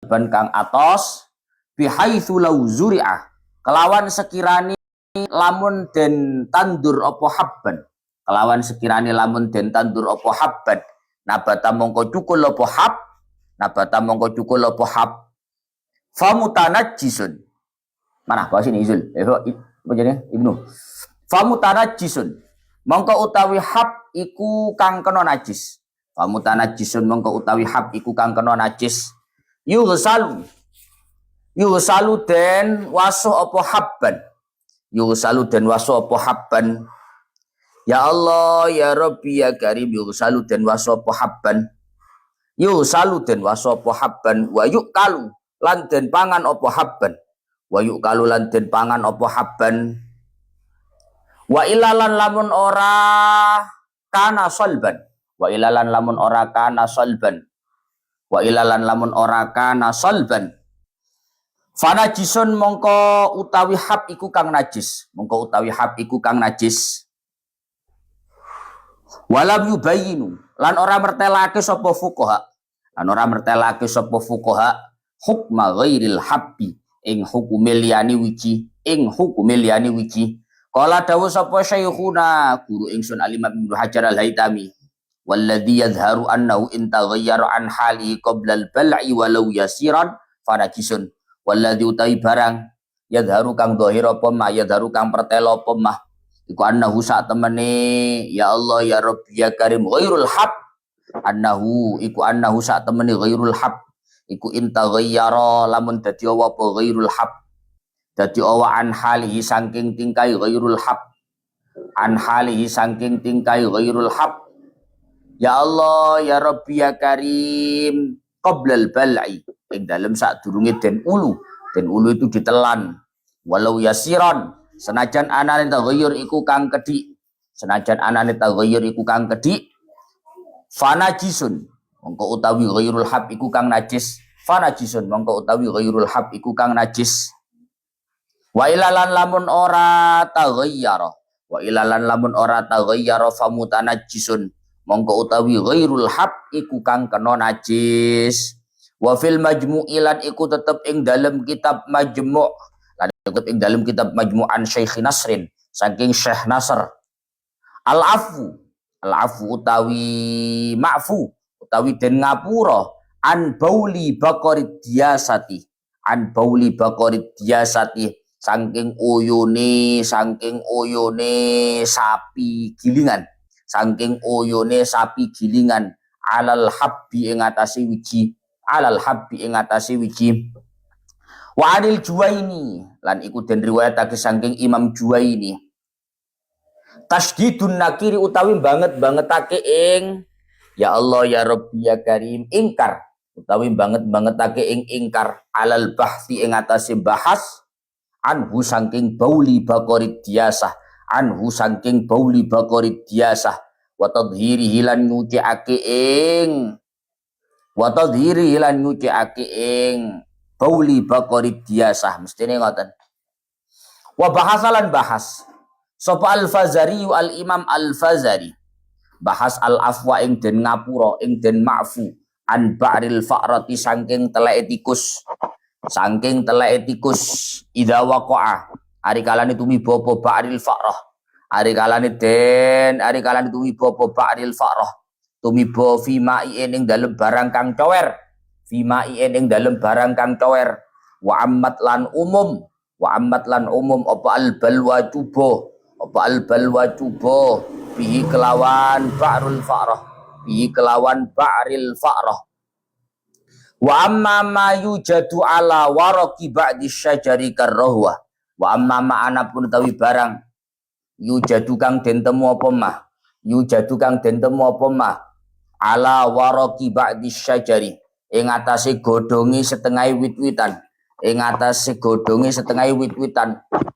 ban kang atos bihaitsu law zuri'ah kelawan sekirani lamun den tandur apa habban kelawan sekirani lamun den tandur apa habban nabata mongko cukul apa hab nabata mongko cukul apa hab famutanajjisun mana bahasa ini Izul apa jenenge Ibnu famutanajjisun mongko utawi hab iku kang kena najis famutanajjisun mongko utawi hab iku kang kena najis yughsalu den wasuh apa habban yughsalu den wasuh apa habban ya Allah ya Rabbi ya Karim yughsalu den wasuh apa habban yughsalu den wasuh apa habban wa yukalu lan den pangan apa habban wa yukalu lan den pangan apa habban wa ilalan lamun ora kana salban wa ilalan lamun ora kana salban wa ilalan lamun ora kana salban fanajisun mongko utawi hab iku kang najis mongko utawi hab iku kang najis walam yubayinu lan ora mertelake sapa fuqaha lan ora mertelake sapa fuqaha hukma ghairil habbi ing hukume liyane wiji ing hukume liyane wiji qala dawu sapa syekhuna guru ingsun Al-Imam Ibnu Hajar Al-Haitami walladzi yadhharu annahu in taghayyara an hali qabla al-bal'i walau yasiran fanajisun walladzi utai barang yadharu kang dhahir apa mah yadharu kang pertelo apa mah iku annahu sak temene ya Allah ya Rabbi ya Karim ghairul hab annahu iku annahu sak temene ghairul hab iku intaghayyara lamun dadi apa ghairul hab dadi an halihi saking tingkai ghairul hab an halihi saking tingkai ghairul hab ya Allah ya Rabbi ya Karim qoblal bal'i ing dalem sadurunge den ulu itu ditelan walau yasiran senajan anane taghayyur iku kang kedhik senajan anane taghayyur iku kang kedhik fanajisun mongko utawi ghairul hab iku kang najis fanajisun mongko utawi ghairul hab iku kang najis wa ilalan lamun ora taghayyara wa ilalan lamun ora taghayyara famutanajisun mongko utawi ghairul hab iku kang kena najis wa fil majmu'i lan iku tetep ing dalam kitab majmu' lan tetep ing dalam kitab majmu'an Syekh Nasrin saking Syekh Nasr al-afu utawi ma'fu utawi den ngapura an bauli baqarid diyasati an bauli baqarid diyasati saking oyone sapi gilingan saking oyone sapi gilingan alal habbi ing atase wiji alal habbi ing atase wiji wa anil Juwaini lan iku den riwayatake saking Imam Juwaini tasdidun nakiri utawi bangetake ing ya Allah ya Rabbi ya Karim ingkar utawi bangetake ing ingkar alal bahsi ing atase bahas anhu saking bauli baqarid diyasah anhu saking bauli baqarid diyasah wa tadhhirihi lan nyuciake ing bauli baqarid diyasah mestine ngoten wa bahasalan bahas sapa al-Fazari al-Imam al-Fazari bahas al-afwa ing den ngapura ing den ma'fu an ba'ril fa'rati saking teleke tikus idza waqa'a ari kalane tumiba apa ba'ril fa'rah ari kalane tumiba apa ba'ril fa'rah tumiba fi ma'iin ing dalem barang kang cower fi ma'iin ing dalem barang kang cower wa ammat lan umum apa al balwa cubo bihi kelawan ba'ril fa'rah wa amma ma yujadu ala waraqi ba'di syajari karrohwa wa amma ma anapun tawi barang yujadu kang den temu apa mah ala waraqi ba'di syajari ing atase godhonge setengah wit-witan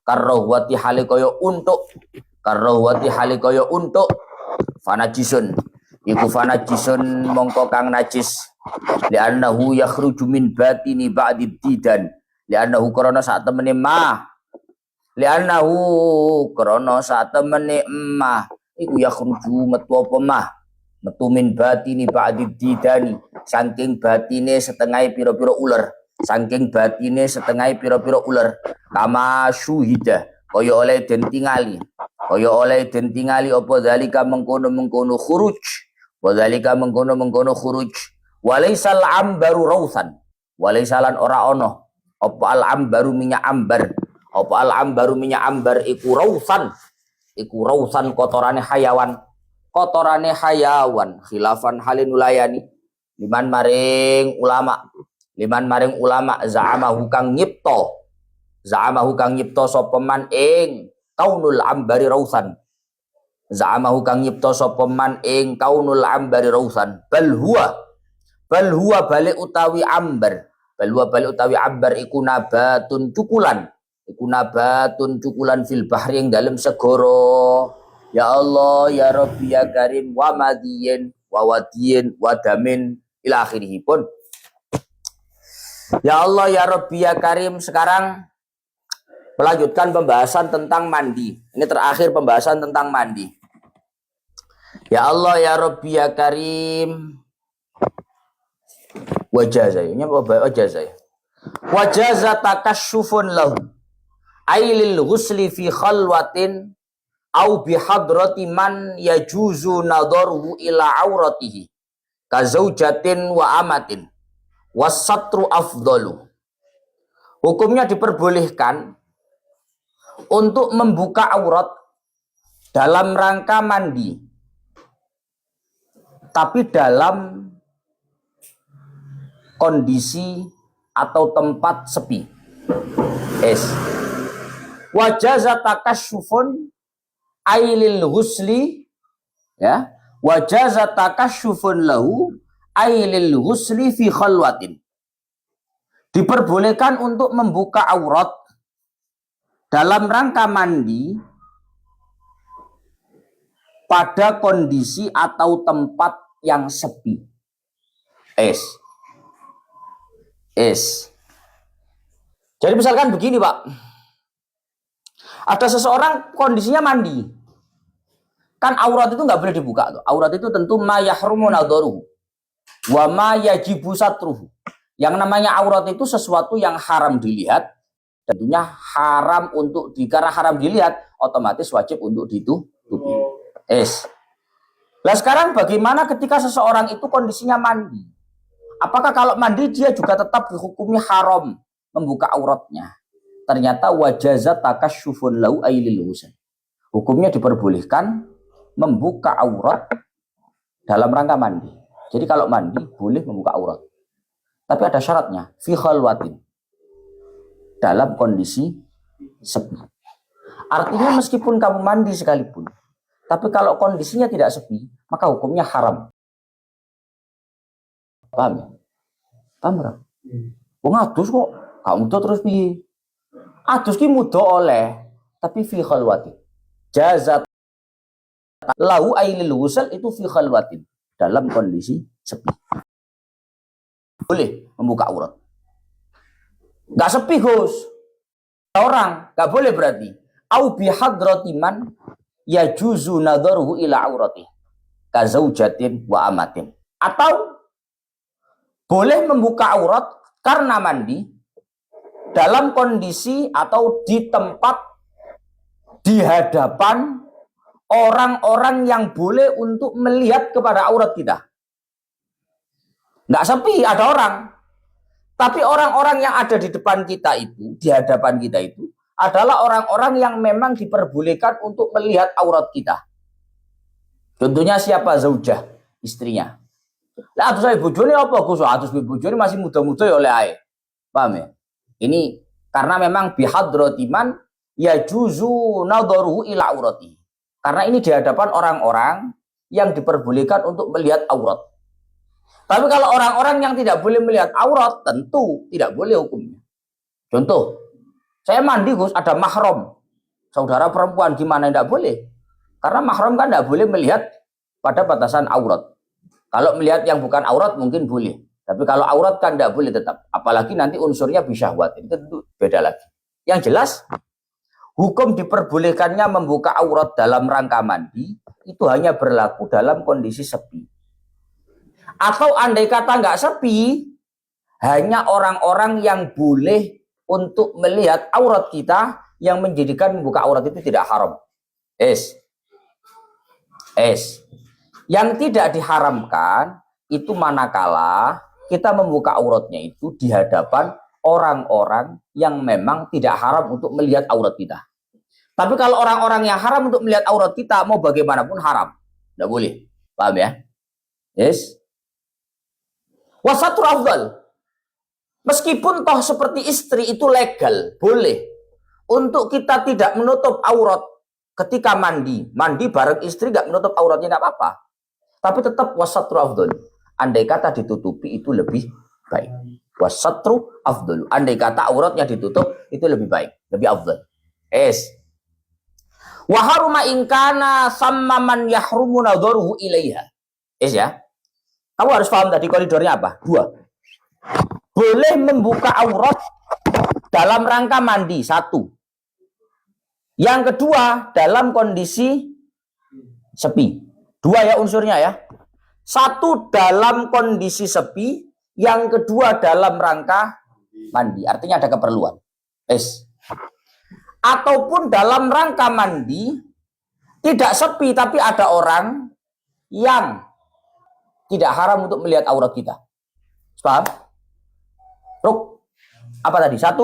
karrohwati hale kaya untuk fanajisun iku fanajisun mongko kang najis li'annahu yakhruju min batini ba'di didan li'annahu krana sak temene iku yakhruju metu apa metu min batini ba'did didani saking batine setengah piro-piro ular, saking batine setengah piro-piro ular, kama syuhida kaya oleh den tingali, kaya oleh den tingali apa zalika mengkono-mengkono khuruj, wa zalika mengkono-mengkono khuruj, walaisal ambaru rausan, walaisalan ora ono apa al ambaru minyak ambar, apa al ambaru minyak ambar iku rausan kotorane hayawan, kotorane hayawan khilafan halin ulayani liman maring ulama za'amahu kang nyipto sapa man ing kaunul ambari rausan, za'amahu kang nyipto sapa man ing kaunul ambari rausan, bal huwa balik utawi ambar, iku nabatun cukulan fil bahri yang dalam segoro. Ya Allah ya Rabbi ya Karim wa madiyin wa wadiyin wa damin ila akhirih pun. Ya Allah ya Rabbi ya Karim, sekarang melanjutkan pembahasan tentang mandi. Ini terakhir pembahasan tentang mandi. Ya Allah ya Rabbi ya Karim wajazaynya wajaza takasyufun lahu ailil ghusli fi khalwatin au bihadrati man yajuzu nadaruhu ila auratihi kazaujatin wa amatin wasatru afdalu. Hukumnya diperbolehkan untuk membuka aurat dalam rangka mandi, tapi dalam kondisi atau tempat sepi. Wajaza takasyufun ailil ghusli, ya, wajaza takasyufun lahu ailil ghusli fi khalwatin. Diperbolehkan untuk membuka aurat dalam rangka mandi pada kondisi atau tempat yang sepi. Jadi misalkan begini, Pak. Ada seseorang kondisinya mandi. Kan aurat itu nggak boleh dibuka tuh. Aurat itu tentu ma yahrumu nadharuhu wa ma yajibu satruhu. Yang namanya aurat itu sesuatu yang haram dilihat, tentunya haram untuk karena haram dilihat, otomatis wajib untuk ditutupi. Nah sekarang bagaimana ketika seseorang itu kondisinya mandi? Apakah kalau mandi dia juga tetap dihukumi haram membuka auratnya? Ternyata wajaza takasyufun lahu ailil ghusl. Hukumnya diperbolehkan membuka aurat dalam rangka mandi. Jadi kalau mandi boleh membuka aurat. Tapi ada syaratnya, fi khalwatin. Dalam kondisi sepi. Artinya meskipun kamu mandi sekalipun, tapi kalau kondisinya tidak sepi, maka hukumnya haram. Paham ya? Paham? Adus kok, kamu tuh terus piye? Adus ki mudo oleh, tapi fi khalwatin. Jazat lahu ailil ghusl itu fi khalwatin, dalam kondisi sepi. Boleh membuka aurat. Enggak sepi, Gus. Orang enggak boleh berarti. Au bi hadrati man yajuzu nadharuhu ila aurati. Kazaujatin wa amatin. Atau boleh membuka aurat karena mandi dalam kondisi atau di tempat di hadapan orang-orang yang boleh untuk melihat kepada aurat kita. Nggak sepi, ada orang. Tapi orang-orang yang ada di depan kita itu, di hadapan kita itu, adalah orang-orang yang memang diperbolehkan untuk melihat aurat kita. Contohnya siapa? Zaujah, istrinya. Lah atus saya bojone apa Gus? Atus bojone masih muda-muda ya oleh ae. Paham ya? Ini karena memang bihadrati man yajuzu nadharuhu ila aurati. Karena ini di hadapan orang-orang yang diperbolehkan untuk melihat aurat. Tapi kalau orang-orang yang tidak boleh melihat aurat, tentu tidak boleh hukumnya. Contoh, saya mandi Gus, ada mahram. Saudara perempuan gimana tidak boleh? Karena mahram kan tidak boleh melihat pada batasan aurat. Kalau melihat yang bukan aurat mungkin boleh. Tapi kalau aurat kan tidak boleh tetap. Apalagi nanti unsurnya bisyahwat. Itu tentu beda lagi. Yang jelas, hukum diperbolehkannya membuka aurat dalam rangka mandi, itu hanya berlaku dalam kondisi sepi. Atau andai kata nggak sepi, hanya orang-orang yang boleh untuk melihat aurat kita yang menjadikan membuka aurat itu tidak haram. Yang tidak diharamkan itu manakala kita membuka auratnya itu di hadapan orang-orang yang memang tidak haram untuk melihat aurat kita. Tapi kalau orang-orang yang haram untuk melihat aurat kita, mau bagaimanapun haram. Tidak boleh. Paham ya? Wasatur afdal. Meskipun toh seperti istri itu legal, boleh. Untuk kita tidak menutup aurat ketika mandi. Mandi bareng istri gak menutup auratnya, tidak apa-apa. Tapi tetap wasatur afdal. Andai kata ditutupi itu lebih baik. Wasatru afdal. Andai kata auratnya ditutup itu lebih baik, lebih afdal. Wa haruma in kana samma man yahrumu nadharuhu ilaiha. Ya. Kamu harus paham tadi koridornya apa? 2. Boleh membuka aurat dalam rangka mandi, 1. Yang kedua, dalam kondisi sepi. 2 ya unsurnya ya. 1 dalam kondisi sepi, yang kedua dalam rangka mandi. Artinya ada keperluan. Ataupun dalam rangka mandi, tidak sepi tapi ada orang yang tidak haram untuk melihat aurat kita. Paham? Ruk, apa tadi? 1.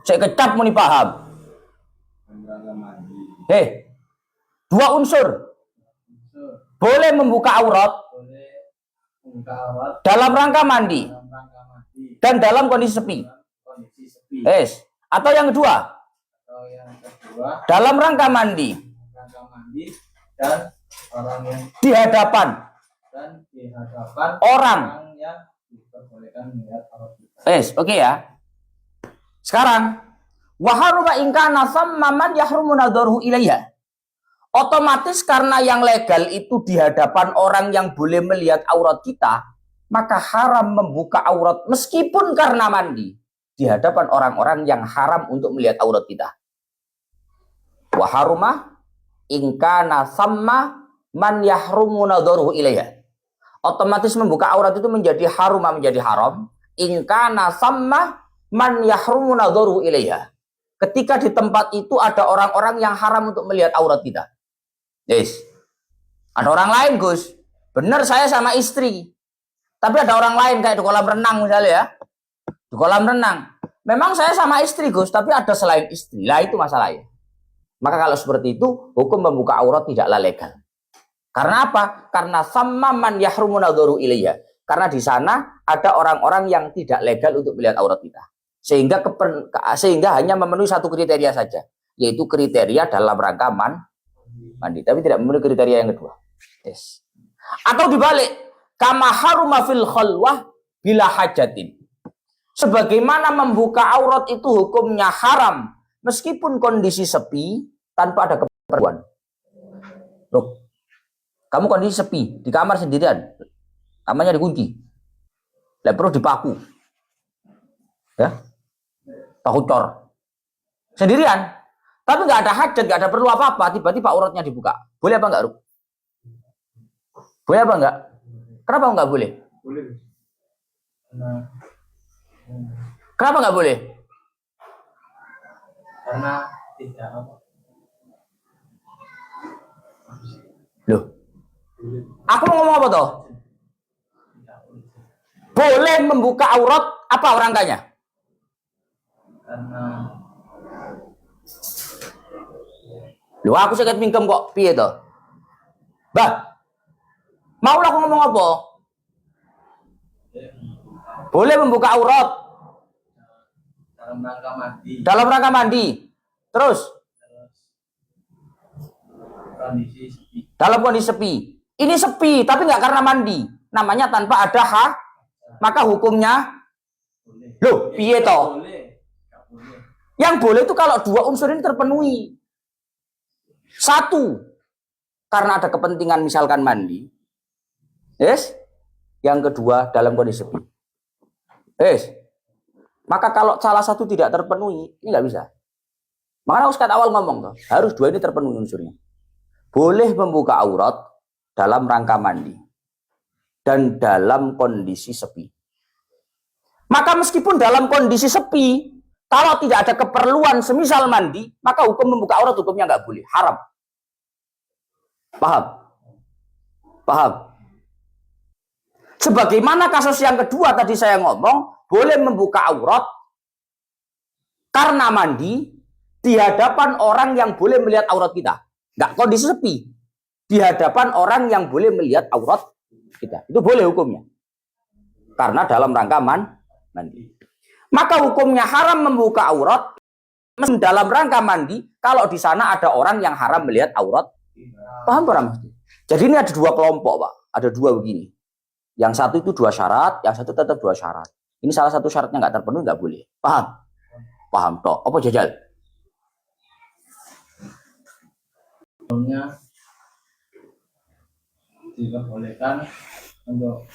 Saya kecap mau paham. 2 unsur. Boleh membuka aurat dalam rangka mandi dan dalam kondisi sepi. Atau yang kedua, dalam rangka mandi dan orang yang di hadapan orang yang diperbolehkan melihat aurat kita. Oke ya. Sekarang waharuma ingkana samma man yahrumu nadharuhu ilaiha. Otomatis karena yang legal itu di hadapan orang yang boleh melihat aurat kita, maka haram membuka aurat meskipun karena mandi di hadapan orang-orang yang haram untuk melihat aurat kita. Wa haruma in kana samma man yahrumu nadharuhu ilaiha. Otomatis membuka aurat itu menjadi haram in kana samma man yahrumu nadharuhu ilaiha. Ketika di tempat itu ada orang-orang yang haram untuk melihat aurat kita. Ada orang lain, Gus. Benar saya sama istri. Tapi ada orang lain kayak di kolam renang misalnya ya. Di kolam renang. Memang saya sama istri, Gus, tapi ada selain istri. Lah itu masalahnya. Maka kalau seperti itu, hukum membuka aurat tidaklah legal. Karena apa? Karena samma man yahrumu nadharu ilaiha. Karena di sana ada orang-orang yang tidak legal untuk melihat aurat kita. Sehingga hanya memenuhi 1 kriteria saja, yaitu kriteria dalam rangka mandi, tapi tidak memenuhi kriteria yang kedua. Atau dibalik, kama haruma fil khalwah bila hajatin. Sebagaimana membuka aurat itu hukumnya haram meskipun kondisi sepi tanpa ada keperluan. Loh, kamu kondisi sepi di kamar sendirian, kamarnya dikunci, lah perlu dipaku, ya, paku cor, sendirian, tapi nggak ada hajat, nggak ada perlu apa-apa, tiba-tiba auratnya dibuka, boleh apa enggak, Ruk? Boleh apa enggak? Kenapa enggak boleh? Boleh. Kenapa nggak boleh? Karena tidak apa. Loh, aku mau ngomong apa toh? Boleh membuka aurat apa rangkanya? Karena Loh, aku sakit mingkem kok, piye toh? Bah, mau lah aku ngomong apa? Boleh membuka aurat dalam rangka mandi. Terus dalam kondisi sepi. Ini sepi tapi nggak karena mandi. Namanya tanpa ada hak. Maka hukumnya loh, piye toh? Yang boleh itu kalau 2 unsur ini terpenuhi. 1, karena ada kepentingan misalkan mandi. Yang kedua dalam kondisi sepi. Maka kalau salah satu tidak terpenuhi, ini nggak bisa. Makanya Ustaz awal ngomong tuh, harus 2 ini terpenuhi unsurnya. boleh membuka aurat dalam rangka mandi dan dalam kondisi sepi. Maka meskipun dalam kondisi sepi, kalau tidak ada keperluan semisal mandi, maka hukum membuka aurat hukumnya nggak boleh, haram. Paham? Paham? Sebagaimana kasus yang kedua tadi saya ngomong, boleh membuka aurat karena mandi di hadapan orang yang boleh melihat aurat kita. Nggak kondisi sepi. Di hadapan orang yang boleh melihat aurat kita. Itu boleh hukumnya. Karena dalam rangka mandi. Maka hukumnya haram membuka aurat dalam rangka mandi kalau di sana ada orang yang haram melihat aurat. Paham Pak? Jadi ini ada dua kelompok, Pak. Ada dua begini. Yang satu itu dua syarat, yang satu tetap dua syarat. Ini salah satu syaratnya nggak terpenuhi, nggak boleh. Paham? Paham toh? Apa jajal? Sebelumnya diperbolehkan untuk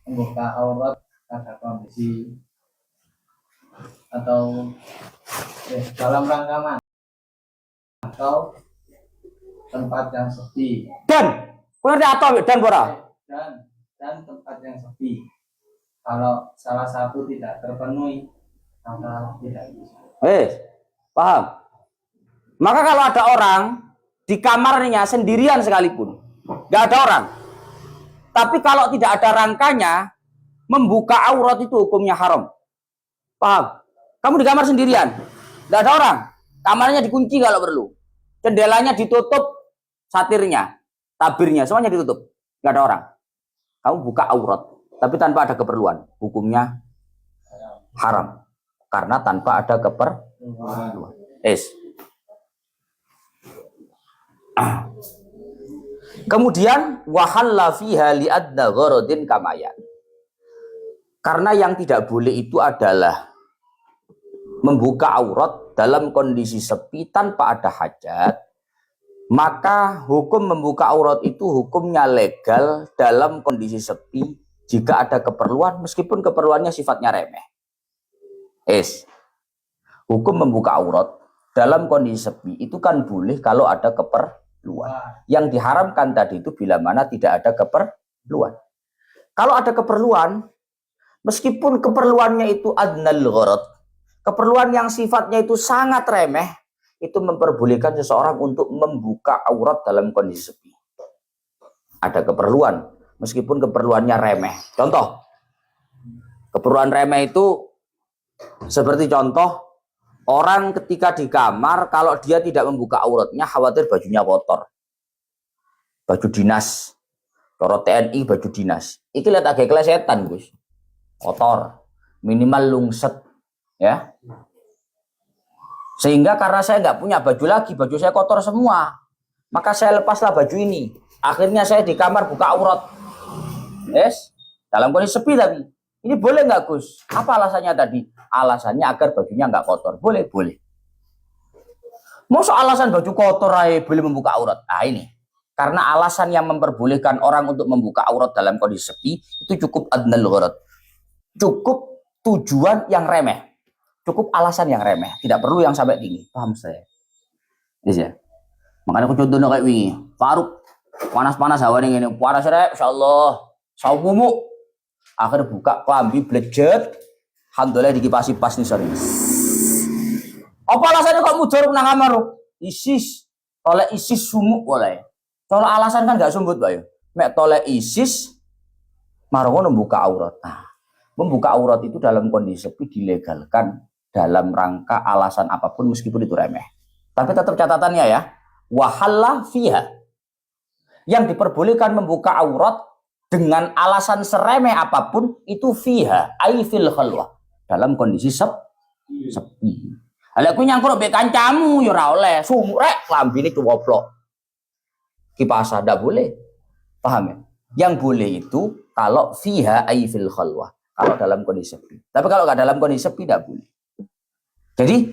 membuka aurat pada kondisi atau dalam rangka mandi atau tempat yang sepi Dan Bora. dan tempat yang sepi. Kalau salah satu tidak terpenuhi, maka tidak bisa. Paham? Maka kalau ada orang di kamarnya sendirian sekalipun, nggak ada orang. Tapi kalau tidak ada rangkanya, membuka aurat itu hukumnya haram. Paham? Kamu di kamar sendirian, nggak ada orang. Kamarnya dikunci kalau perlu. Jendelanya ditutup, satirnya, tabirnya, semuanya ditutup. Nggak ada orang. Kamu buka aurat, tapi tanpa ada keperluan. Hukumnya haram. Karena tanpa ada keperluan. Kemudian wahalla fiha li'adna gharadin kamayan. Karena yang tidak boleh itu adalah membuka aurat dalam kondisi sepi tanpa ada hajat, maka hukum membuka aurat itu hukumnya legal dalam kondisi sepi jika ada keperluan meskipun keperluannya sifatnya remeh. Hukum membuka aurat dalam kondisi sepi itu kan boleh kalau ada keperluan. Yang diharamkan tadi itu bila mana tidak ada keperluan. Kalau ada keperluan, meskipun keperluannya itu adnal gharad, keperluan yang sifatnya itu sangat remeh, itu memperbolehkan seseorang untuk membuka aurat dalam kondisi sepi. Ada keperluan, meskipun keperluannya remeh. Contoh, keperluan remeh itu seperti contoh, orang ketika di kamar, kalau dia tidak membuka auratnya, khawatir bajunya kotor. Baju dinas, kalau TNI baju dinas. Iki lihat agak kelesetan, Gus. Kotor, minimal lungset, ya. Sehingga karena saya nggak punya baju lagi, baju saya kotor semua, maka saya lepaslah baju ini. Akhirnya saya di kamar buka aurat. Dalam kondisi sepi tapi. Ini boleh nggak Gus? Apa alasannya tadi? Alasannya agar bajunya nggak kotor. Boleh, boleh. Mau soal alasan baju kotor aja boleh membuka aurat. Nah ini. Karena alasan yang memperbolehkan orang untuk membuka aurat dalam kondisi sepi itu cukup adnal gharad. Cukup tujuan yang remeh. Cukup alasan yang remeh. Tidak perlu yang sampai tinggi. Paham saya? Yes, ya. Makanya aku contohnya kayak ini. Faruk. Panas-panas hawa ini. Panas rek. Insyaallah. Saumumu. Akhir buka kelambi blejet, alhamdulillah dikipasi pas nih sorry. Apa alasannya kok mudor nang kamar? Isis, oleh isis sumuk oleh. Kalau alasan kan nggak sumbut bayo. Mek toleh isis, marongo membuka aurat. Nah, membuka aurat itu dalam kondisi sepi dilegalkan dalam rangka alasan apapun meskipun itu remeh. Tapi tetap catatannya ya, wahalla fiha. Yang diperbolehkan membuka aurat dengan alasan seremeh apapun itu fiha ai fil khalwah dalam kondisi sepi. Ala aku nyangkruk be kancamu ya ora oleh sumuk rek lambine cowoplok. Kipas ndak boleh. Paham ya? Yang boleh itu kalau fiha ai fil khalwah, kalau dalam kondisi sepi. Tapi kalau enggak dalam kondisi sepi tidak boleh. Jadi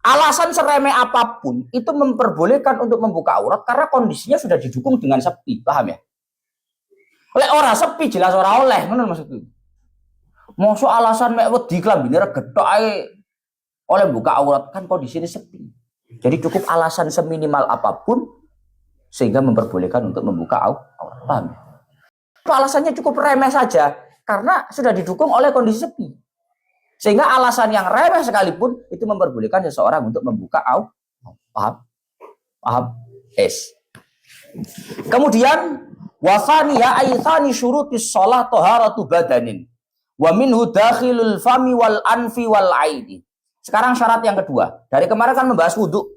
alasan seremeh apapun itu memperbolehkan untuk membuka aurat karena kondisinya sudah didukung dengan sepi. Paham ya? Oleh orang sepi jelas orang oleh, mana maksudku? Mosok alasan mek wedi klambine regethok ae oleh buka aurat kan kondisi ini sepi. Jadi cukup alasan seminimal apapun sehingga memperbolehkan untuk membuka aurat. Paham? Itu alasannya cukup remeh saja karena sudah didukung oleh kondisi sepi. Sehingga alasan yang remeh sekalipun itu memperbolehkan seseorang untuk membuka aurat. Paham? Paham? Kemudian wasaniya aitsani syurutis shalah taharatu badanin wa minhu dakhilul fami wal anfi wal aidi. Sekarang syarat yang kedua. Dari kemarin kan membahas wudu.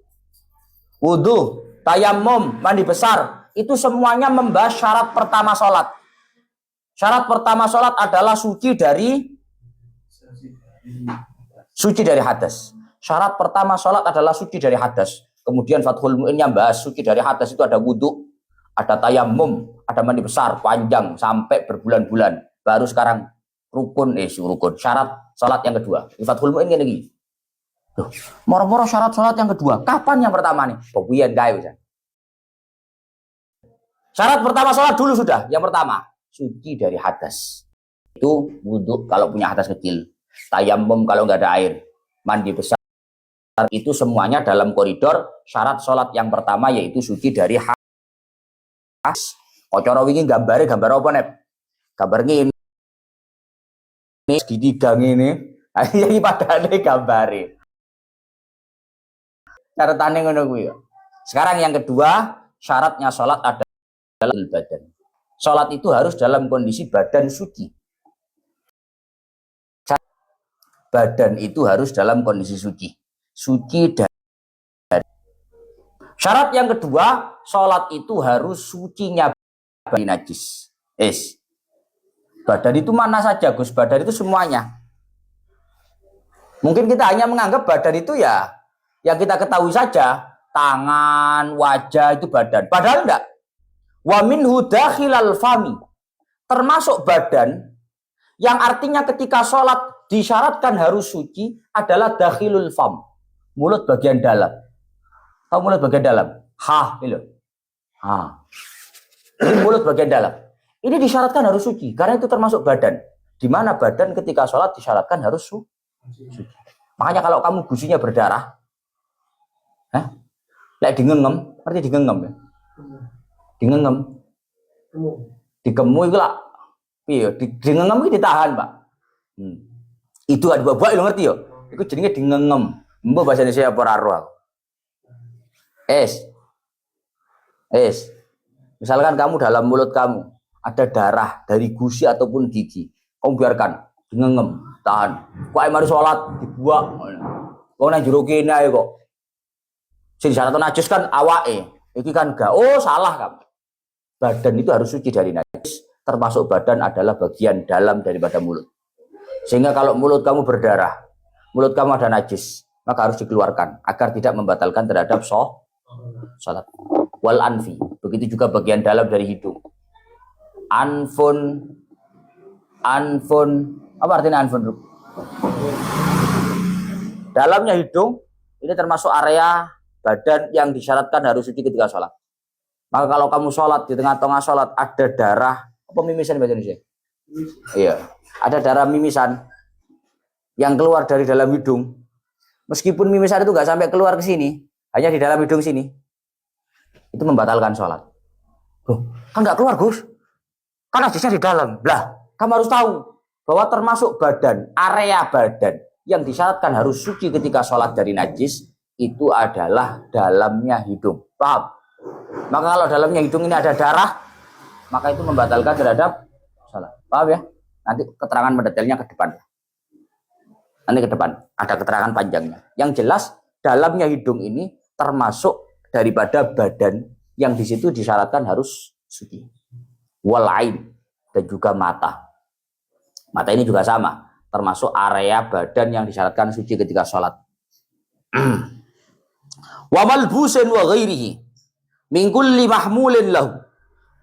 Wudu, tayammum, mandi besar, itu semuanya membahas syarat pertama salat. Syarat pertama salat adalah suci dari hadas. Syarat pertama salat adalah suci dari hadas. Kemudian Fathul Mu'in yang bahas suci dari hadas itu ada wudu, ada tayammum, ada mandi besar panjang sampai berbulan-bulan. Baru sekarang rukun syarat salat yang kedua. Fathul Mu'in ini lagi. Moro-moro syarat salat yang kedua. Kapan yang pertama nih? Pokoknya guys. Syarat pertama salat dulu sudah. Yang pertama, suci dari hadas. Itu wudu kalau punya hadas kecil. Tayammum kalau nggak ada air. Mandi besar. Itu semuanya dalam koridor syarat salat yang pertama yaitu suci dari hadas. Kocoro wingi gambar apa nih? Gambar ini segitiga ini. Ini padahal gambare. Caratannya ngono kuwi. Sekarang yang kedua, syaratnya salat adalah badan. Salat itu harus dalam kondisi badan suci. Badan itu harus dalam kondisi suci. Suci dari. Syarat yang kedua, salat itu harus sucinya dari najis. Badan itu mana saja, Gus? Badan itu semuanya. Mungkin kita hanya menganggap badan itu ya yang kita ketahui saja, tangan, wajah itu badan. Padahal enggak. Wa minhu dakhilal fami. Termasuk badan yang artinya ketika sholat disyaratkan harus suci adalah dakhilul fam. Mulut bagian dalam. Tahu mulut bagian dalam? Ini mulut bagian dalam. Ini disyaratkan harus suci karena itu termasuk badan. Di mana badan ketika sholat disyaratkan harus suci. Makanya kalau kamu gusinya berdarah, digengem, arti digengem ya? Digengem. Digemu itu lah. Iya, digengem itu ditahan, Pak. Itu ada babak lo ngerti ya? Itu jadinya digengem. Mbok bahasa Indonesia apa ora. Misalkan kamu dalam mulut kamu ada darah dari gusi ataupun gigi. Kamu biarkan digengem, tahan. Kok mari salat dibuang. Kok nang jero kene ae kok. Sing syarat najis kan awake. Iki kan gak. Oh, salah kamu. Badan itu harus suci dari najis, termasuk badan adalah bagian dalam daripada mulut. Sehingga kalau mulut kamu berdarah, mulut kamu ada najis, maka harus dikeluarkan agar tidak membatalkan terhadap salat. Wal anfi, begitu juga bagian dalam dari hidung. Anfun, apa artinya anfun? Dalamnya hidung, ini termasuk area badan yang disyaratkan harus suci ketika sholat. Maka kalau kamu sholat di tengah-tengah sholat ada darah, apa mimisan bahasa Indonesia? Iya, ada darah mimisan yang keluar dari dalam hidung. Meskipun mimisan itu nggak sampai keluar ke sini, hanya di dalam hidung sini, itu membatalkan sholat. Kan nggak keluar, Gus? Kan najisnya di dalam. Lah, kamu harus tahu bahwa termasuk badan, area badan yang disyaratkan harus suci ketika sholat dari najis itu adalah dalamnya hidung. Paham? Maka kalau dalamnya hidung ini ada darah, maka itu membatalkan terhadap sholat. Paham ya? Nanti keterangan mendetailnya ke depan. Nanti ke depan ada keterangan panjangnya. Yang jelas dalamnya hidung ini termasuk daripada badan yang di situ disyaratkan harus suci. Walain dan juga mata. Mata ini juga sama, termasuk area badan yang disyaratkan suci ketika sholat. Wa malbusin wa ghairihi min kulli mahmulin lahu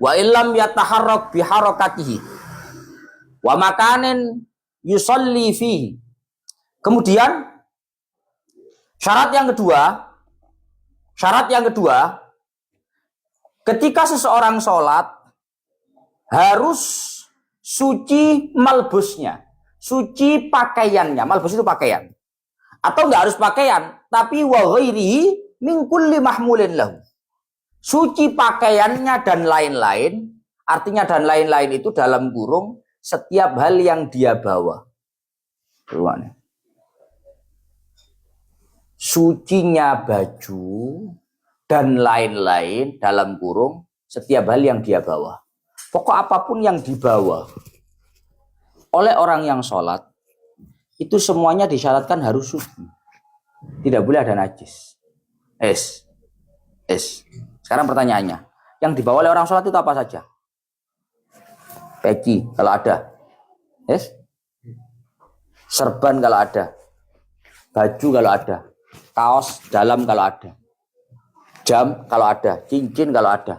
wa illam yataharrak bi harakatihi wa makanin yusalli fihi. Kemudian syarat yang kedua, ketika seseorang sholat harus suci malbusnya, suci pakaiannya. Malbus itu pakaian. Atau enggak harus pakaian, tapi wa ghairihi min kulli mahmulin lahu. Suci pakaiannya dan lain-lain. Artinya dan lain-lain itu dalam kurung setiap hal yang dia bawa. Ruangnya. Sucinya baju dan lain-lain dalam kurung setiap hal yang dia bawa. Pokok apapun yang dibawa oleh orang yang sholat, itu semuanya disyaratkan harus suci. Tidak boleh ada najis. Sekarang pertanyaannya, yang dibawa oleh orang sholat itu apa saja? Peci kalau ada. Serban kalau ada. Baju kalau ada. Kaos dalam kalau ada. Jam kalau ada. Cincin kalau ada.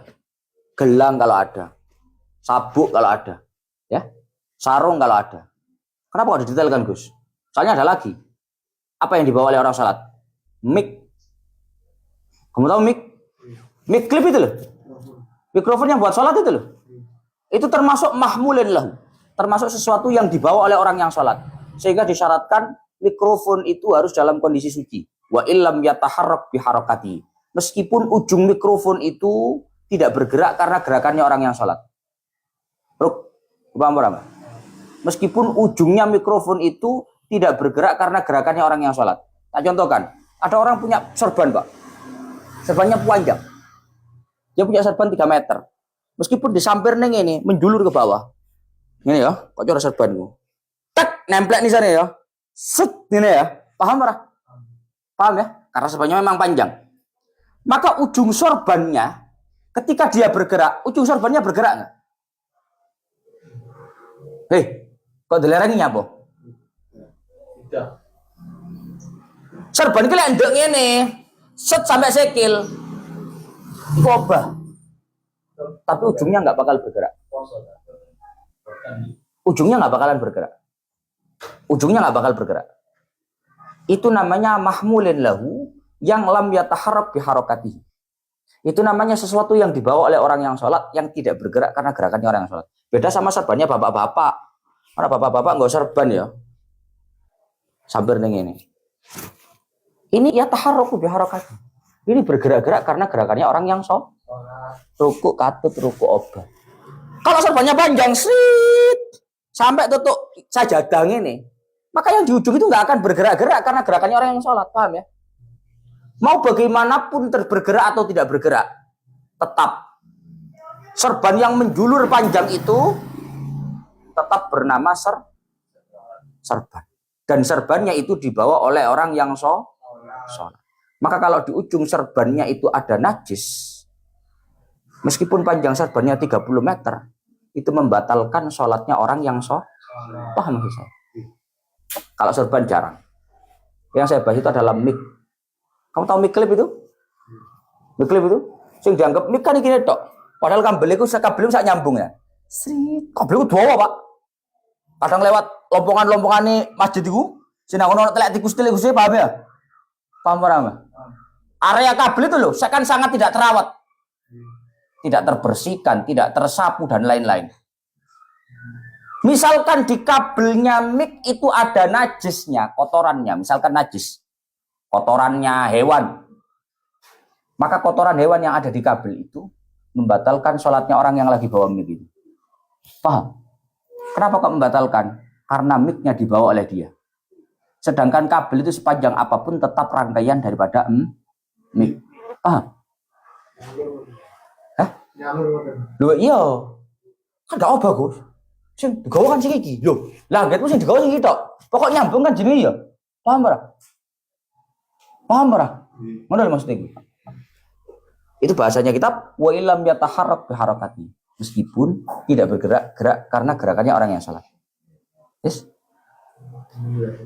Gelang kalau ada. Sabuk kalau ada. Ya. Sarung kalau ada. Kenapa kok didetailkan, Gus? Soalnya ada lagi. Apa yang dibawa oleh orang sholat? Mic. Kamu tahu mic? Mic clip itu loh. Mikrofon yang buat sholat itu loh. Itu termasuk mahmulin lahu. Termasuk sesuatu yang dibawa oleh orang yang sholat. Sehingga disyaratkan mikrofon itu harus dalam kondisi suci. Wa illam yataharrak biharakati. Meskipun ujung mikrofon itu tidak bergerak karena gerakannya orang yang sholat. Paham? Meskipun ujungnya mikrofon itu tidak bergerak karena gerakannya orang yang sholat. Tak contohkan, ada orang punya serban, Pak. Serbannya panjang. Dia punya serban 3 meter. Meskipun disampir neng ini, menjulur ke bawah. Ini ya, kok cara serbanmu. Tak, nemplek nih sana ya. Set, ini ya. Paham, Pak? Paham ya? Karena serbannya memang panjang. Maka ujung sorbannya, ketika dia bergerak, ujung sorbannya bergerak nggak? Kok dilerangi apa? Tidak. Serban ini endek ini, set sampai sekil. Kobah. Tapi ujungnya nggak bakal bergerak. Ujungnya nggak bakalan bergerak. Ujungnya nggak bakal bergerak. Itu namanya mahmulin lahu yang lam yataharrak biharakatihi. Itu namanya sesuatu yang dibawa oleh orang yang sholat yang tidak bergerak karena gerakannya orang yang sholat. Beda sama serbannya bapak-bapak. Karena bapak-bapak nggak serban ya. Sabar neng ini. Ini ya taharruku biharakatihi. Ini bergerak-gerak karena gerakannya orang yang sholat. Ruku katut, ruku obat. Kalau serbannya panjang, sampai tutup sajadah ini, maka yang di ujung itu nggak akan bergerak-gerak karena gerakannya orang yang sholat, paham ya? Mau bagaimanapun bergerak atau tidak bergerak, tetap serban yang menjulur panjang itu tetap bernama serban. Dan serbannya itu dibawa oleh orang yang sholat. Maka kalau di ujung serbannya itu ada najis, meskipun panjang serbannya 30 meter, itu membatalkan sholatnya orang yang paham maksud saya? Kalau serban jarang. Yang saya bahas itu adalah mic. Kamu tahu mic clip itu? Mic clip itu? Yang dianggap mic kan ini tok. Padahal kabel itu sak nyambung ya. Kabel itu dua, Pak. Kadang lewat lompongan-lompongan nih masjid itu, sini aku nonton tikus-tikusnya, paham ya? Paham? Area kabel itu loh, kan sangat tidak terawat. Tidak terbersihkan, tidak tersapu, dan lain-lain. Misalkan di kabelnya mic itu ada najisnya, kotorannya, misalkan najis. Kotorannya hewan. Maka kotoran hewan yang ada di kabel itu membatalkan sholatnya orang yang lagi bawa mic itu. Paham? Kenapa kok membatalkan? Karena mic-nya dibawa oleh dia. Sedangkan kabel itu sepanjang apapun tetap rangkaian daripada mic. Paham? Loh iya. Kan gak bagus. Sing digawa kan sing iki. Loh, lah getmu sing digawa sing iki tok. Pokok nyambung kan jenenge ya. Paham ora? Ngono lho maksudnya iki. Itu bahasanya kitab wa illam yataharrak biharakati. Meskipun tidak bergerak-gerak karena gerakannya orang yang salah. Yes.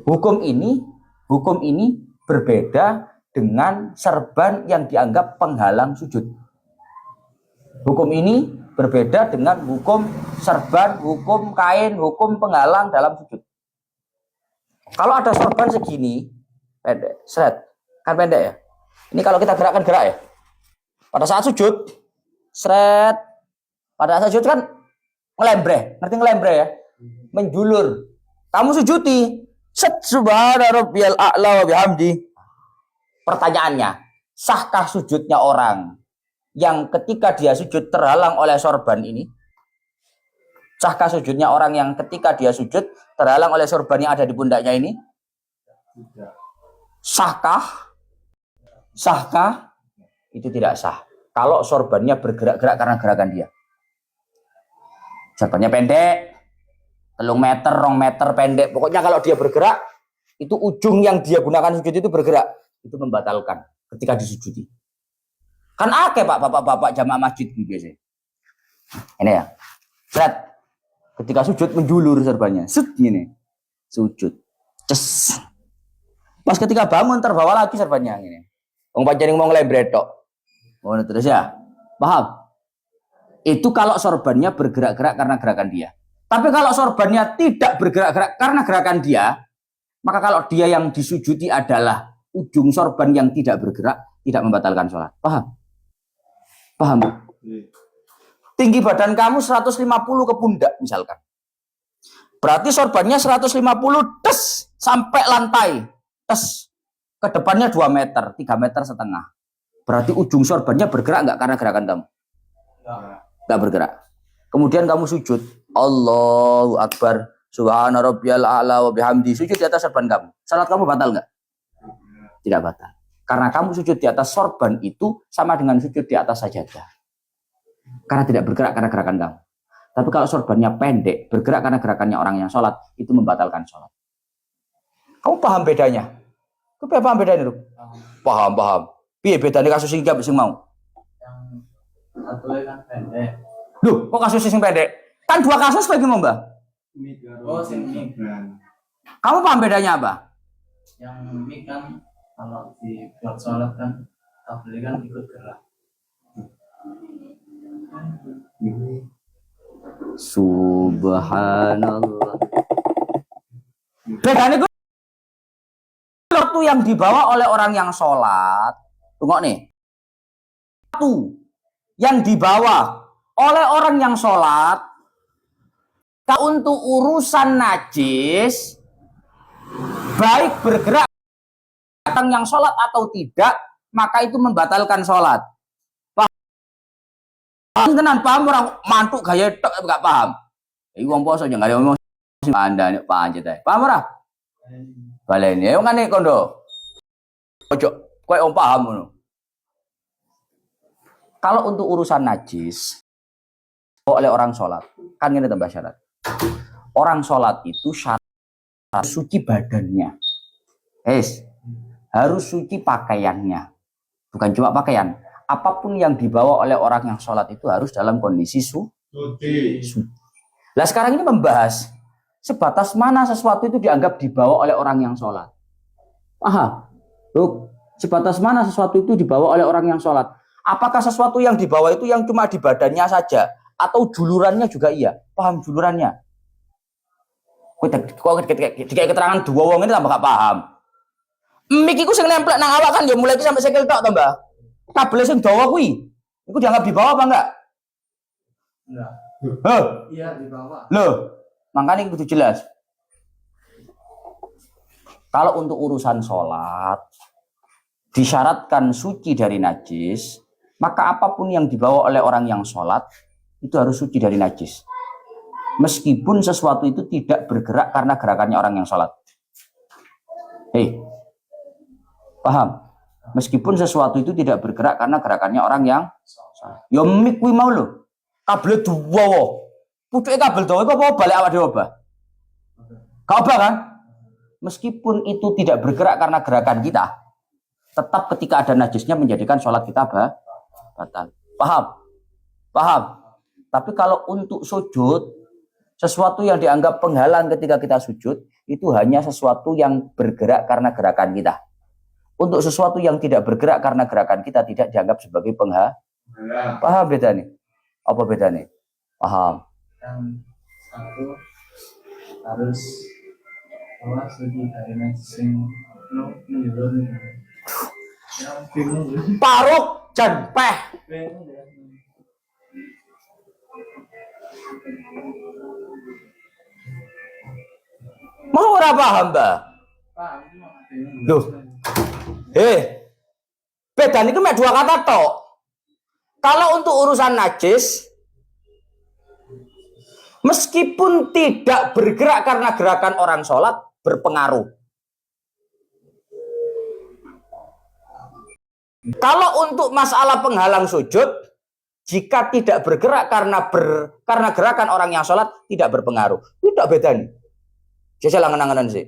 Hukum ini berbeda dengan serban yang dianggap penghalang sujud. Hukum ini berbeda dengan hukum serban, hukum kain, hukum penghalang dalam sujud. Kalau ada serban segini, pendek, kan pendek ya. Ini kalau kita gerakkan gerak ya. Pada saat sujud, pada saat sujud kan ngelembre, ngerti ngelembre ya? Menjulur. Kamu sujudi, subhana rabbiyal a'la wa bihamdi. Pertanyaannya, sahkah sujudnya orang yang ketika dia sujud terhalang oleh sorban ini? Sahkah sujudnya orang yang ketika dia sujud terhalang oleh sorban yang ada di pundaknya ini? Tidak. Sahkah? Sahkah? Itu tidak sah. Kalau sorbannya bergerak-gerak karena gerakan dia. Sorbannya pendek, 3 meter, 2 meter pendek. Pokoknya kalau dia bergerak, itu ujung yang dia gunakan sujud itu bergerak. Itu membatalkan ketika disujudi. Kan akeh Pak, bapak-bapak jamaah masjid biasanya. Ini ya. Lihat. Ketika sujud menjulur sorbannya. Set gini. Sujud. Ces. Pas ketika bangun terbawa lagi sorbannya ini. Wong pancen mau ngelebret tok. Oh, terus ya. Paham? Itu kalau sorbannya bergerak-gerak karena gerakan dia. Tapi kalau sorbannya tidak bergerak-gerak karena gerakan dia, maka kalau dia yang disujudi adalah ujung sorban yang tidak bergerak, tidak membatalkan sholat. Paham? Paham? Tinggi badan kamu 150 ke pundak misalkan. Berarti sorbannya 150 des sampai lantai. Des. Ke depannya 2 meter, 3 meter setengah. Berarti ujung sorbannya bergerak nggak karena gerakan kamu? Nggak bergerak. Kemudian kamu sujud. Allahu Akbar. Subhana rabbiyal a'la wa bihamdi. Sujud di atas sorban kamu. Salat kamu batal nggak? Tidak batal. Karena kamu sujud di atas sorban itu sama dengan sujud di atas sajadah. Karena tidak bergerak karena gerakan kamu. Tapi kalau sorbannya pendek, bergerak karena gerakannya orang yang sholat, itu membatalkan sholat. Kamu paham bedanya? Kamu paham bedanya, Ruk? Paham. Piye bedanya kasus sing sing mau? Yang satu kan pendek. Loh, kok kasus sing pendek? Kan 2 kasus lagi mau, Mbak? Oh, sing mik. Kamu paham bedanya apa? Yang mik kan kalau di buat sholat kan tabligh kan ikut gerak. Subhanallah. Bedanya itu waktu yang dibawa oleh orang yang sholat. Tunggu nih. Waktu yang dibawa oleh orang yang sholat untuk urusan najis, baik bergerak orang yang sholat atau tidak, maka itu membatalkan sholat. Paham tenan, paham orang mantuk gaya tok enggak paham. Iki wong poso jangan ada ngomong Anda nek pancet ae. Paham ora? Baleni yo ngene kondo. Ojo kowe om paham ngono. Kalau untuk urusan najis oleh orang sholat, kan ini tambah syarat. Orang sholat itu syarat suci badannya. Harus suci pakaiannya. Bukan cuma pakaian. Apapun yang dibawa oleh orang yang sholat itu harus dalam kondisi suci. Nah sekarang ini membahas sebatas mana sesuatu itu dianggap dibawa oleh orang yang sholat. Paham? Loh, sebatas mana sesuatu itu dibawa oleh orang yang sholat. Apakah sesuatu yang dibawa itu yang cuma di badannya saja atau julurannya juga iya? Paham julurannya? Kok ketika keterangan 2 wong ini tambah gak paham. Mik iku sing nempel nang awak kan ya mulai sampai sikil tok to, Mbak. Kabel sing dawa kuwi iku dianggap di bawah apa enggak? Enggak. Iya di bawah. Loh, makanya kudu jelas. Kalau untuk urusan sholat disyaratkan suci dari najis, maka apapun yang dibawa oleh orang yang sholat itu harus suci dari najis. Meskipun sesuatu itu tidak bergerak karena gerakannya orang yang sholat. Paham? Meskipun sesuatu itu tidak bergerak karena gerakannya orang yang sholat. Ya mik kuwi mau lho. Kabel dawa. Pucuke kabel dawa apa balik awak dhewe obah? Gak obah kan? Meskipun itu tidak bergerak karena gerakan kita, tetap ketika ada najisnya menjadikan sholat kita batal. Paham? Paham? Tapi kalau untuk sujud, sesuatu yang dianggap penghalang ketika kita sujud, itu hanya sesuatu yang bergerak karena gerakan kita. Untuk sesuatu yang tidak bergerak karena gerakan kita tidak dianggap sebagai penghalang. Paham beda nih? Apa beda nih? Paham? Yang satu harus suci dari najis yang Paruk jan peh. Mau ora paham, Mbak? Loh. Beda niku mek 2 kata tok. Kalau untuk urusan najis, meskipun tidak bergerak karena gerakan orang sholat, berpengaruh. Kalau untuk masalah penghalang sujud, jika tidak bergerak karena gerakan orang yang sholat, tidak berpengaruh. Itu tidak beda nih. Saya langan-langanan sih.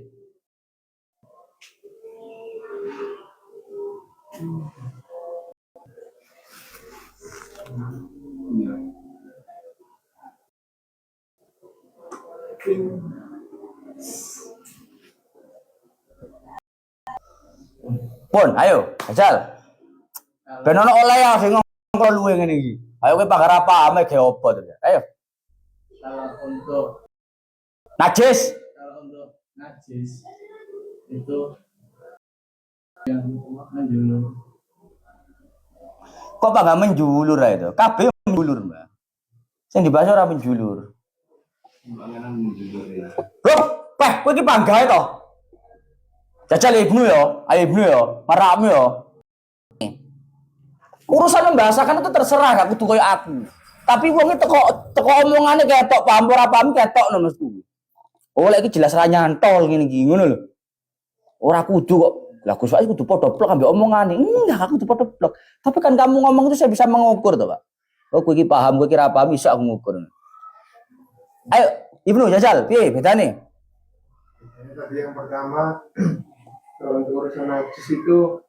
Pun, ayo, Jajal. Ben ono oleh ya sing ngomong luwe ngene iki. Ayo kowe pagar apa ame ge opo to. Ayo. Kalau untuk Najis. itu yang menjulur. Kok enggak menjulur ae to? Kabeh menjulur, Mbak. Sing dibahas ora menjulur. Loh, peh, kowe iki panggae to? Jajal Ibnu yo, ayo Ibnu yo, marakmu yo. Urusan membahasakan itu terserah, gak kudu koyo aku. Tapi wong iki teko omongane ketok paham ora paham ketok no mesti. Oh, lek iki jelas ra nyantol ngene iki, ngono lho. Ora kudu kok. Lah Gus Wais kudu padha plok ambek omongane. Enggak, aku kudu padha plok. Tapi kan kamu ngomong itu saya bisa mengukur to, Pak. Oh, kowe iki paham, kowe iki ra paham bisa aku ngukur. Ayo, Ibnu Jajal, piye bedane? Tadi yang pertama, kalau untuk urusan najis itu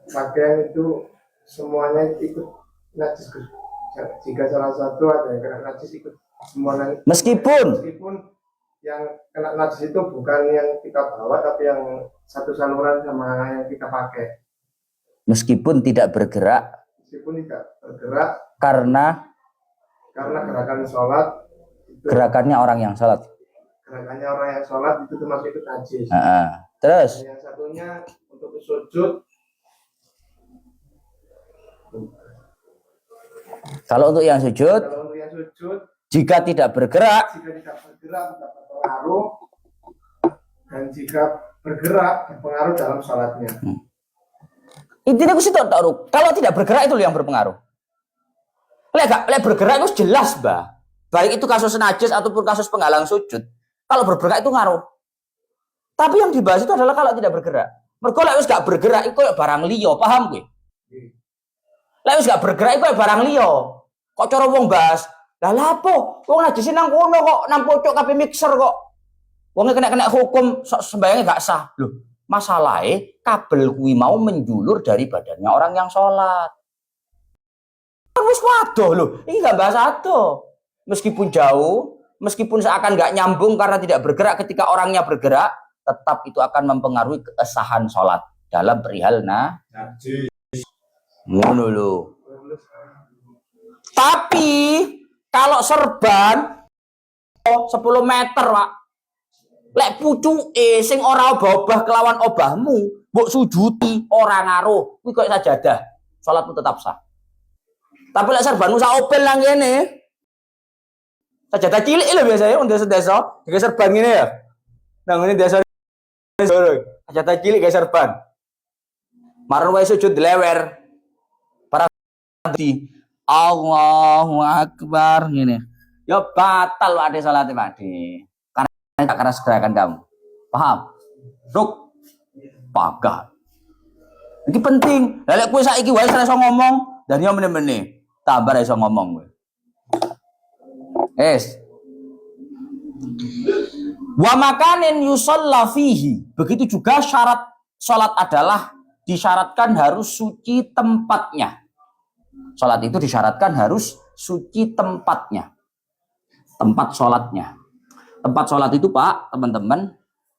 pakaian itu semuanya ikut najis. Jika salah satu ada yang kena najis ikut semuanya. Meskipun yang kena najis itu bukan yang kita bawa tapi yang satu saluran sama yang kita pakai. Meskipun tidak bergerak karena gerakan sholat itu, gerakannya orang yang sholat. Gerakannya orang yang sholat itu termasuk ikut najis. Terus Dan yang satunya untuk sujud. Kalau untuk yang sujud, jika tidak bergerak tidak berpengaruh, dan jika bergerak berpengaruh dalam sholatnya. Intinya aku situ tahu. Kalau tidak bergerak itu yang berpengaruh. Lek bergerak itu jelas, Mbak. Baik itu kasus najis ataupun kasus penghalang sujud. Kalau bergerak itu ngaruh. Tapi yang dibahas itu adalah kalau tidak bergerak. Mergo lek wis gak bergerak iku barang liya, paham kowe? Lek wis gak bergerak iku barang liya. Kok cara wong bahas, lah lapo? Wong najis nang kono kok, nang pojok kabeh mixer kok. Wong kena hukum sembayange gak sah. Loh, masalahnya kabel kuwi mau menjulur dari badannya orang yang sholat. Kan wis waduh lho, ini gak bahas adoh. Meskipun jauh, meskipun seakan gak nyambung karena tidak bergerak ketika orangnya bergerak, tetap itu akan mempengaruhi kesahan sholat dalam perihal najis. Ngono lho. Tapi kalau serban 10 meter, Pak. Lek pucuke sing ora obah-obah kelawan obahmu, mbok sujuti ora ngaruh. Kuwi koyo sajadah. Salatmu tetap sah. Tapi lek serbanmu sak opel nang kene. Sajadah cilik lho biasanya untuk desa, digeser serban ngene ya. Nang ngene desa sajadah cilik ge serban. Marun wae sujud dilewer. Para di Allahu Akbar ngene. Ya batal ade salate Pakde. Karena gerakan kamu. Paham? Ruk. Pagar. Iki penting. Lah lek kowe saiki wae ora iso ngomong, dan yo meneh-meneh tambah ora iso ngomong kowe. Wa makanin yusalla fihi. Begitu juga syarat salat adalah disyaratkan harus suci tempatnya. Salat itu disyaratkan harus suci tempatnya. Tempat salatnya. Tempat sholat itu, Pak, teman-teman,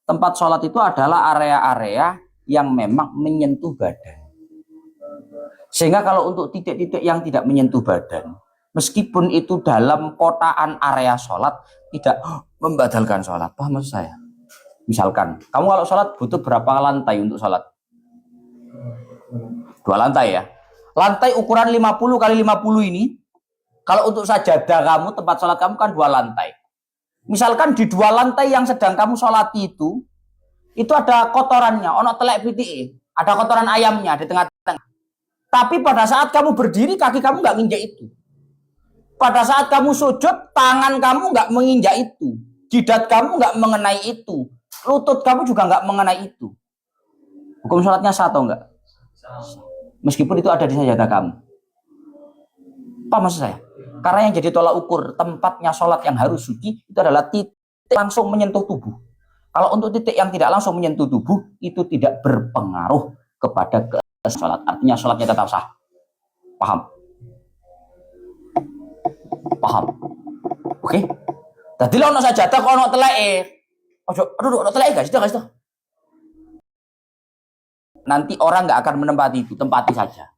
tempat sholat itu adalah area-area yang memang menyentuh badan. Sehingga kalau untuk titik-titik yang tidak menyentuh badan, meskipun itu dalam kotaan area sholat, tidak membatalkan sholat. Paham maksud saya? Misalkan, kamu kalau sholat butuh berapa lantai untuk sholat? 2 lantai ya. Lantai ukuran 50 kali 50 ini, kalau untuk sajadah kamu, tempat sholat kamu kan 2 lantai. Misalkan di 2 lantai yang sedang kamu sholati itu ada kotorannya, ono telek pitike, ada kotoran ayamnya di tengah-tengah. Tapi pada saat kamu berdiri, kaki kamu nggak nginjak itu. Pada saat kamu sujud, tangan kamu nggak menginjak itu. Jidat kamu nggak mengenai itu. Lutut kamu juga nggak mengenai itu. Hukum sholatnya sah atau enggak? Meskipun itu ada di sajadah kamu. Apa maksud saya? Karena yang jadi tolak ukur tempatnya sholat yang harus suci itu adalah titik langsung menyentuh tubuh. Kalau untuk titik yang tidak langsung menyentuh tubuh, itu tidak berpengaruh kepada sholat. Artinya sholatnya tetap sah. Paham? Paham? Oke? Tadi lo ono sajadah kok ono teleke. Aduh, ono teleke guys, guys. Nanti orang nggak akan menempati itu, tempati saja.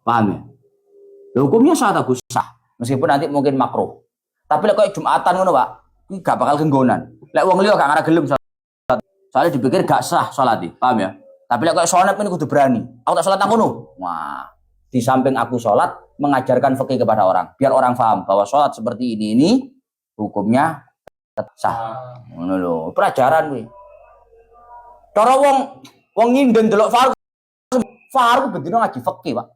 Paham ya? Hukumnya sah atau sah? Meskipun nanti mungkin makruh. Tapi lek kayak Jumatan ngono, Pak, iki gak bakal genggonan. Lek wong liya gak ngarah gelem salat. Soalnya dipikir gak sah salat iki, paham ya? Tapi lek kayak sonep ini kudu berani. Aku tak salat nang ngono. Wah, di samping aku salat mengajarkan fikih kepada orang, biar orang paham bahwa salat seperti ini hukumnya sah. Ngono lho, pelajaran kuwi. Cara wong nginden delok Faruk bendino ngaji fikih, Pak.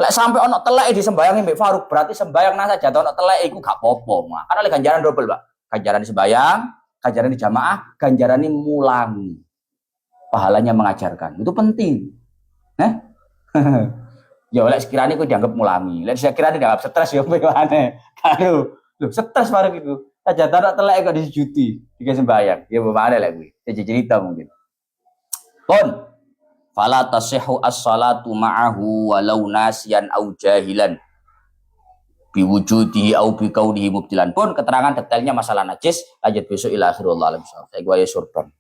Lek sampai ono telek di sembayang mbek Faruk, berarti sembayang nang saja ono telek iku gak apa-apa. Karena lek ganjaran double, Pak. Ganjaran di sembayang, ganjaran di jamaah, ganjaran ini mulangi. Pahalanya mengajarkan. Itu penting. Ya lek sekiranya iku dianggap mulangi. Lek sekiranya dianggap stres ya bagaimana? Karo, lho stres Faruk itu. Saja ono telek kok disujudi, diga sembayang. Ya bagaimana lek kuwi? Jadi cerita mungkin. Pun fala tasihhu as-salatu ma'ahu walau nasiyan au jahilan biwujudihi au biqaulihi mubtilan. Pun keterangan detailnya masalah najis lanjut besok ila akhir wallahu alam. Saya gua ya surban.